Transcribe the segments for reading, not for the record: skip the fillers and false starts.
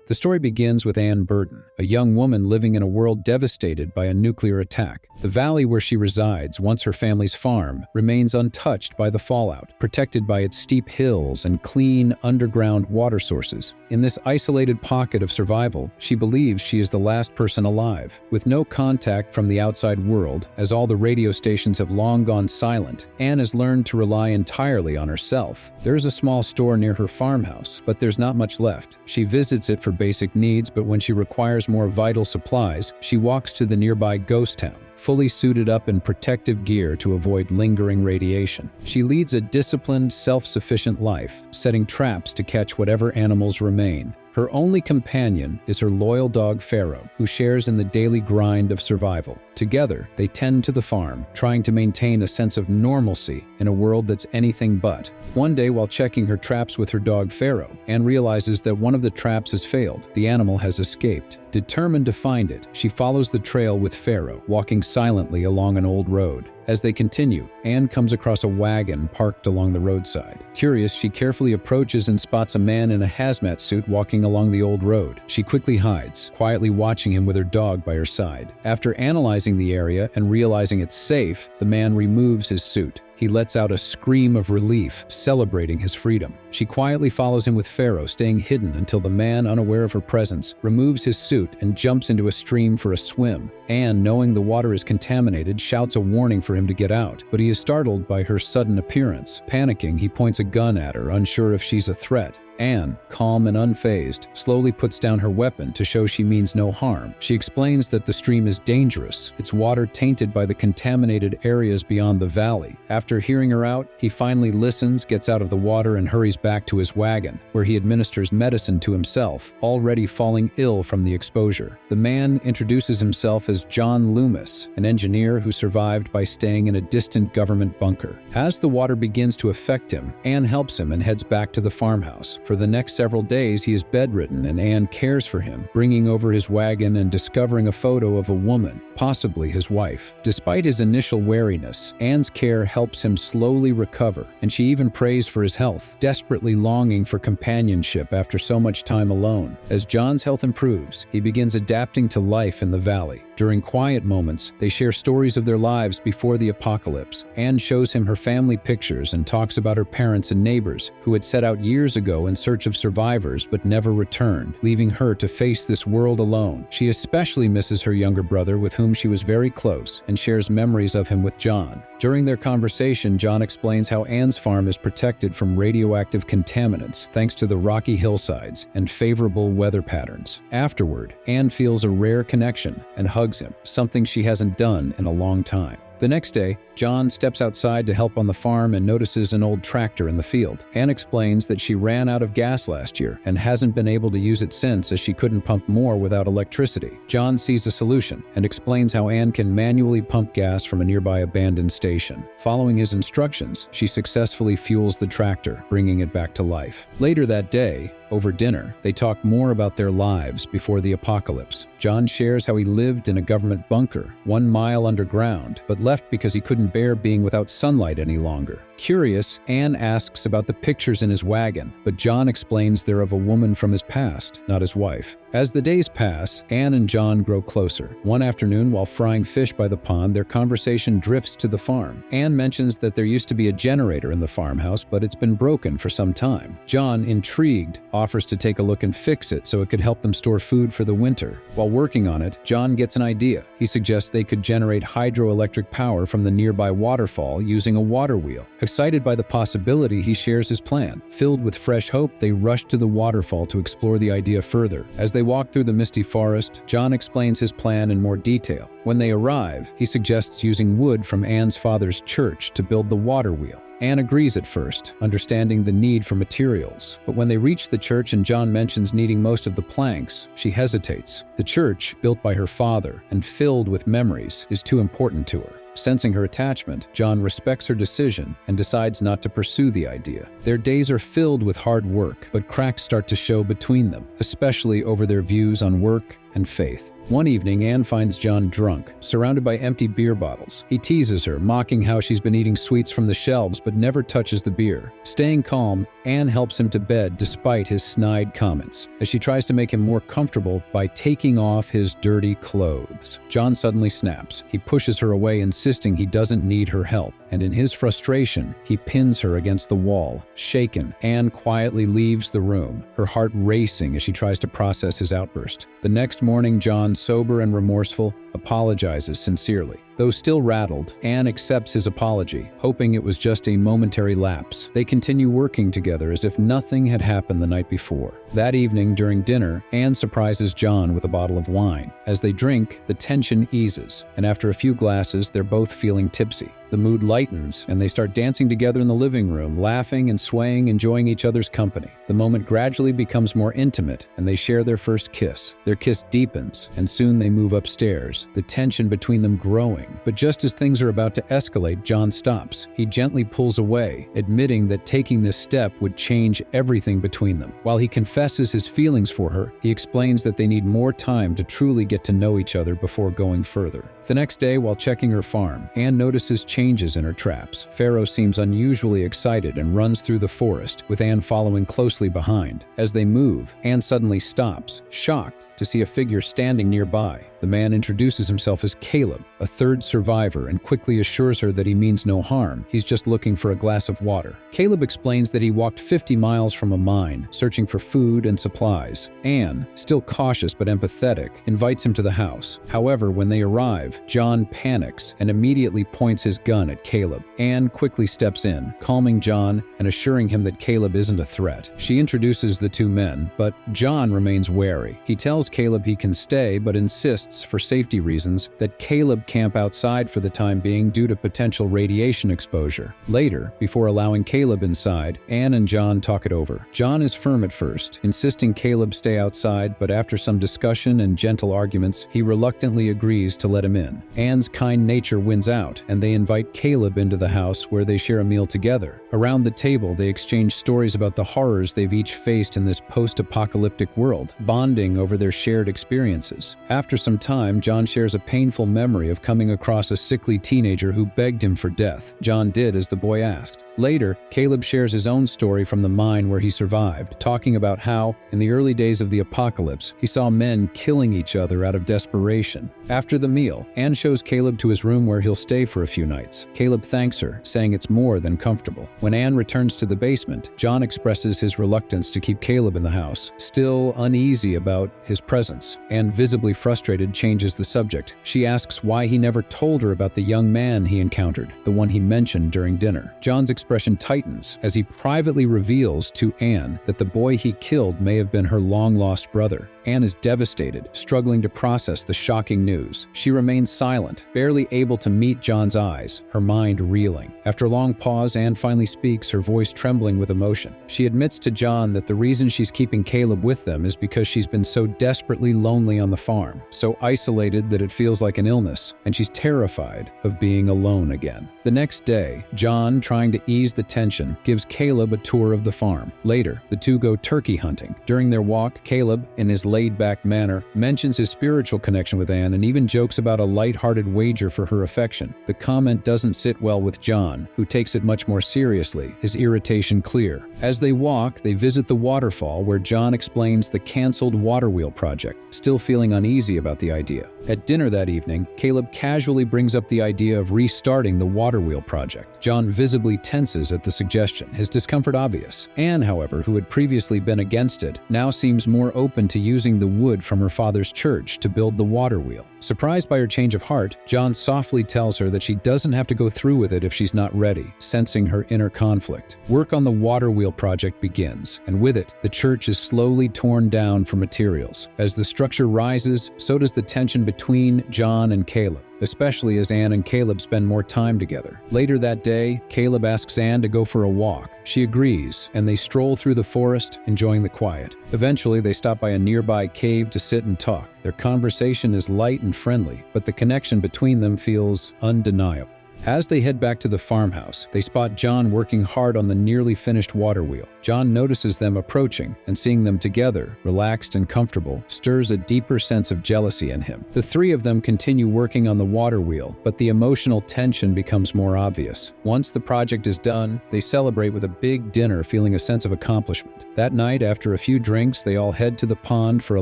The story begins with Anne Burton, a young woman living in a world devastated by a nuclear attack. The valley where she resides, once her family's farm, remains untouched by the fallout, protected by its steep hills and clean, underground water sources. In this isolated pocket of survival, she believes she is the last person alive. With no contact from the outside world, as all the radio stations have long gone silent, Anne has learned to rely entirely on herself. There is a small store near her farmhouse, but there's not much left. She visits it for basic needs, but when she requires more vital supplies, she walks to the nearby ghost town, fully suited up in protective gear to avoid lingering radiation. She leads a disciplined, self-sufficient life, setting traps to catch whatever animals remain. Her only companion is her loyal dog Pharaoh, who shares in the daily grind of survival. Together, they tend to the farm, trying to maintain a sense of normalcy in a world that's anything but. One day, while checking her traps with her dog Pharaoh, Anne realizes that one of the traps has failed. The animal has escaped. Determined to find it, she follows the trail with Pharaoh, walking silently along an old road. As they continue, Anne comes across a wagon parked along the roadside. Curious, she carefully approaches and spots a man in a hazmat suit walking along the old road. She quickly hides, quietly watching him with her dog by her side. After analyzing the area and realizing it's safe, the man removes his suit. He lets out a scream of relief, celebrating his freedom. She quietly follows him with Pharaoh, staying hidden until the man, unaware of her presence, removes his suit and jumps into a stream for a swim. Anne, knowing the water is contaminated, shouts a warning for him to get out, but he is startled by her sudden appearance. Panicking, he points a gun at her, unsure if she's a threat. Anne, calm and unfazed, slowly puts down her weapon to show she means no harm. She explains that the stream is dangerous, its water tainted by the contaminated areas beyond the valley. After hearing her out, he finally listens, gets out of the water, and hurries back to his wagon, where he administers medicine to himself, already falling ill from the exposure. The man introduces himself as John Loomis, an engineer who survived by staying in a distant government bunker. As the water begins to affect him, Anne helps him and heads back to the farmhouse. For the next several days, he is bedridden, and Anne cares for him, bringing over his wagon and discovering a photo of a woman, possibly his wife. Despite his initial wariness, Anne's care helps him slowly recover, and she even prays for his health, desperately longing for companionship after so much time alone. As John's health improves, he begins adapting to life in the valley. During quiet moments, they share stories of their lives before the apocalypse. Anne shows him her family pictures and talks about her parents and neighbors who had set out years ago in search of survivors but never returned, leaving her to face this world alone. She especially misses her younger brother, with whom she was very close, and shares memories of him with John. During their conversation, John explains how Anne's farm is protected from radioactive contaminants thanks to the rocky hillsides and favorable weather patterns. Afterward, Anne feels a rare connection and hugs him, something she hasn't done in a long time. The next day, John steps outside to help on the farm and notices an old tractor in the field. Anne explains that she ran out of gas last year and hasn't been able to use it since, as she couldn't pump more without electricity. John sees a solution and explains how Anne can manually pump gas from a nearby abandoned station. Following his instructions, she successfully fuels the tractor, bringing it back to life. Later that day, over dinner, they talk more about their lives before the apocalypse. John shares how he lived in a government bunker, 1 mile underground, but left because he couldn't bear being without sunlight any longer. Curious, Anne asks about the pictures in his wagon, but John explains they're of a woman from his past, not his wife. As the days pass, Anne and John grow closer. One afternoon, while frying fish by the pond, their conversation drifts to the farm. Anne mentions that there used to be a generator in the farmhouse, but it's been broken for some time. John, intrigued, offers to take a look and fix it so it could help them store food for the winter. While working on it, John gets an idea. He suggests they could generate hydroelectric power from the nearby waterfall using a water wheel. Excited by the possibility, he shares his plan. Filled with fresh hope, they rush to the waterfall to explore the idea further. As they walk through the misty forest, John explains his plan in more detail. When they arrive, he suggests using wood from Anne's father's church to build the water wheel. Anne agrees at first, understanding the need for materials. But when they reach the church and John mentions needing most of the planks, she hesitates. The church, built by her father and filled with memories, is too important to her. Sensing her attachment, John respects her decision and decides not to pursue the idea. Their days are filled with hard work, but cracks start to show between them, especially over their views on work and faith. One evening, Anne finds John drunk, surrounded by empty beer bottles. He teases her, mocking how she's been eating sweets from the shelves but never touches the beer. Staying calm, Anne helps him to bed despite his snide comments, as she tries to make him more comfortable by taking off his dirty clothes. John suddenly snaps. He pushes her away, insisting he doesn't need her help, and in his frustration, he pins her against the wall. Shaken, Anne quietly leaves the room, her heart racing as she tries to process his outburst. The next morning, John, sober and remorseful, apologizes sincerely. Though still rattled, Anne accepts his apology, hoping it was just a momentary lapse. They continue working together as if nothing had happened the night before. That evening, during dinner, Anne surprises John with a bottle of wine. As they drink, the tension eases, and after a few glasses, they're both feeling tipsy. The mood lightens, and they start dancing together in the living room, laughing and swaying, enjoying each other's company. The moment gradually becomes more intimate, and they share their first kiss. Their kiss deepens, and soon they move upstairs, the tension between them growing. But just as things are about to escalate, John stops. He gently pulls away, admitting that taking this step would change everything between them. While he confesses his feelings for her, he explains that they need more time to truly get to know each other before going further. The next day, while checking her farm, Anne notices changes in her traps. Pharaoh seems unusually excited and runs through the forest, with Anne following closely behind. As they move, Anne suddenly stops, shocked to see a figure standing nearby. The man introduces himself as Caleb, a third survivor, and quickly assures her that he means no harm. He's just looking for a glass of water. Caleb explains that he walked 50 miles from a mine, searching for food and supplies. Anne, still cautious but empathetic, invites him to the house. However, when they arrive, John panics and immediately points his gun at Caleb. Anne quickly steps in, calming John and assuring him that Caleb isn't a threat. She introduces the two men, but John remains wary. He tells Caleb he can stay, but insists, for safety reasons, that Caleb camp outside for the time being due to potential radiation exposure. Later, before allowing Caleb inside, Anne and John talk it over. John is firm at first, insisting Caleb stay outside, but after some discussion and gentle arguments, he reluctantly agrees to let him in. Anne's kind nature wins out, and they invite Caleb into the house where they share a meal together. Around the table, they exchange stories about the horrors they've each faced in this post-apocalyptic world, bonding over their shared experiences. After some time, John shares a painful memory of coming across a sickly teenager who begged him for death. John did as the boy asked. Later, Caleb shares his own story from the mine where he survived, talking about how, in the early days of the apocalypse, he saw men killing each other out of desperation. After the meal, Anne shows Caleb to his room where he'll stay for a few nights. Caleb thanks her, saying it's more than comfortable. When Anne returns to the basement, John expresses his reluctance to keep Caleb in the house, still uneasy about his presence. Anne, visibly frustrated, changes the subject. She asks why he never told her about the young man he encountered, the one he mentioned during dinner. John's expression tightens as he privately reveals to Anne that the boy he killed may have been her long-lost brother. Anne is devastated, struggling to process the shocking news. She remains silent, barely able to meet John's eyes, her mind reeling. After a long pause, Anne finally speaks, her voice trembling with emotion. She admits to John that the reason she's keeping Caleb with them is because she's been so desperately lonely on the farm, so isolated that it feels like an illness, and she's terrified of being alone again. The next day, John, trying to ease the tension, gives Caleb a tour of the farm. Later, the two go turkey hunting. During their walk, Caleb, in his laid-back manner, mentions his spiritual connection with Anne and even jokes about a light-hearted wager for her affection. The comment doesn't sit well with John, who takes it much more seriously, his irritation clear. As they walk, they visit the waterfall where John explains the canceled water wheel project, still feeling uneasy about the idea. At dinner that evening, Caleb casually brings up the idea of restarting the water wheel project. John visibly tenses at the suggestion, his discomfort obvious. Anne, however, who had previously been against it, now seems more open to using the wood from her father's church to build the water wheel. Surprised by her change of heart, John softly tells her that she doesn't have to go through with it if she's not ready, sensing her inner conflict. Work on the water wheel project begins, and with it, the church is slowly torn down for materials. As the structure rises, so does the tension between John and Caleb, especially as Anne and Caleb spend more time together. Later that day, Caleb asks Anne to go for a walk. She agrees, and they stroll through the forest, enjoying the quiet. Eventually, they stop by a nearby cave to sit and talk. Their conversation is light and friendly, but the connection between them feels undeniable. As they head back to the farmhouse, they spot John working hard on the nearly finished water wheel. John notices them approaching, and seeing them together, relaxed and comfortable, stirs a deeper sense of jealousy in him. The three of them continue working on the water wheel, but the emotional tension becomes more obvious. Once the project is done, they celebrate with a big dinner, feeling a sense of accomplishment. That night, after a few drinks, they all head to the pond for a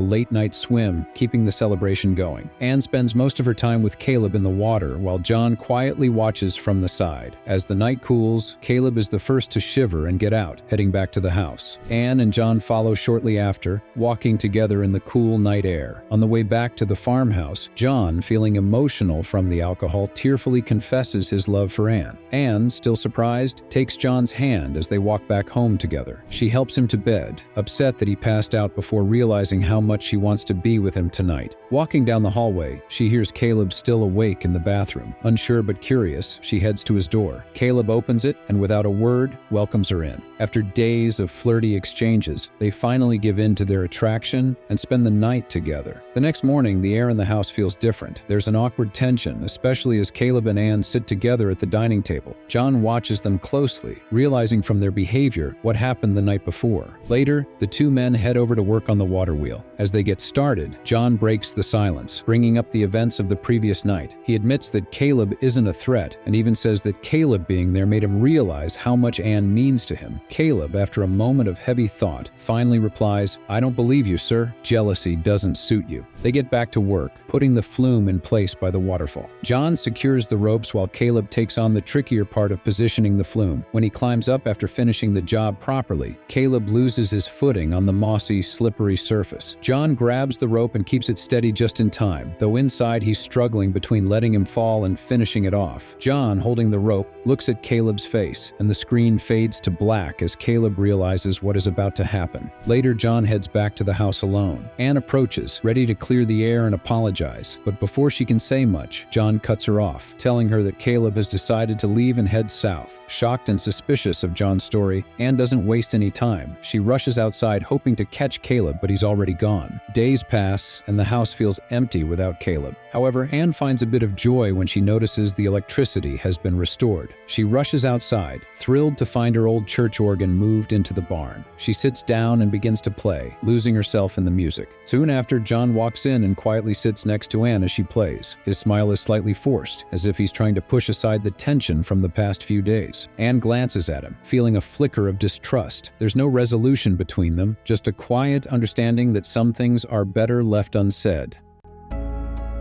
late-night swim, keeping the celebration going. Anne spends most of her time with Caleb in the water, while John quietly watches from the side. As the night cools, Caleb is the first to shiver and get out, heading back to the house. Anne and John follow shortly after, walking together in the cool night air. On the way back to the farmhouse, John, feeling emotional from the alcohol, tearfully confesses his love for Anne. Anne, still surprised, takes John's hand as they walk back home together. She helps him to bed, upset that he passed out before realizing how much she wants to be with him tonight. Walking down the hallway, she hears Caleb still awake in the bathroom. Unsure but curious, she heads to his door. Caleb opens it and without a word, welcomes her in. After days of flirty exchanges, they finally give in to their attraction and spend the night together. The next morning, the air in the house feels different. There's an awkward tension, especially as Caleb and Anne sit together at the dining table. John watches them closely, realizing from their behavior what happened the night before. Later, the two men head over to work on the water wheel. As they get started, John breaks the silence, bringing up the events of the previous night. He admits that Caleb isn't a threat, and even says that Caleb being there made him realize how much Anne means to him. Caleb, after a moment of heavy thought, finally replies, "I don't believe you, sir. Jealousy doesn't suit you." They get back to work, putting the flume in place by the waterfall. John secures the ropes while Caleb takes on the trickier part of positioning the flume. When he climbs up after finishing the job properly, Caleb loses his footing on the mossy, slippery surface. John grabs the rope and keeps it steady just in time, though inside he's struggling between letting him fall and finishing it off. John, holding the rope, looks at Caleb's face, and the screen fades to black as Caleb realizes what is about to happen. Later, John heads back to the house alone. Anne approaches, ready to clear the air and apologize, but before she can say much, John cuts her off, telling her that Caleb has decided to leave and head south. Shocked and suspicious of John's story, Anne doesn't waste any time. She rushes outside hoping to catch Caleb, but he's already gone. Days pass, and the house feels empty without Caleb. However, Anne finds a bit of joy when she notices the electricity has been restored. She rushes outside, thrilled to find her old church organ moved into the barn. She sits down and begins to play, losing herself in the music. Soon after, John walks in and quietly sits next to Anne as she plays. His smile is slightly forced, as if he's trying to push aside the tension from the past few days. Anne glances at him, feeling a flicker of distrust. There's no resolution between them, just a quiet understanding that some things are better left unsaid.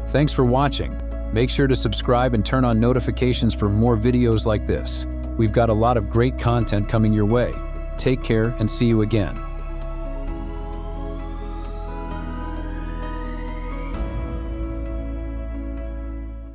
Thanks for watching. Make sure to subscribe and turn on notifications for more videos like this. We've got a lot of great content coming your way. Take care and see you again.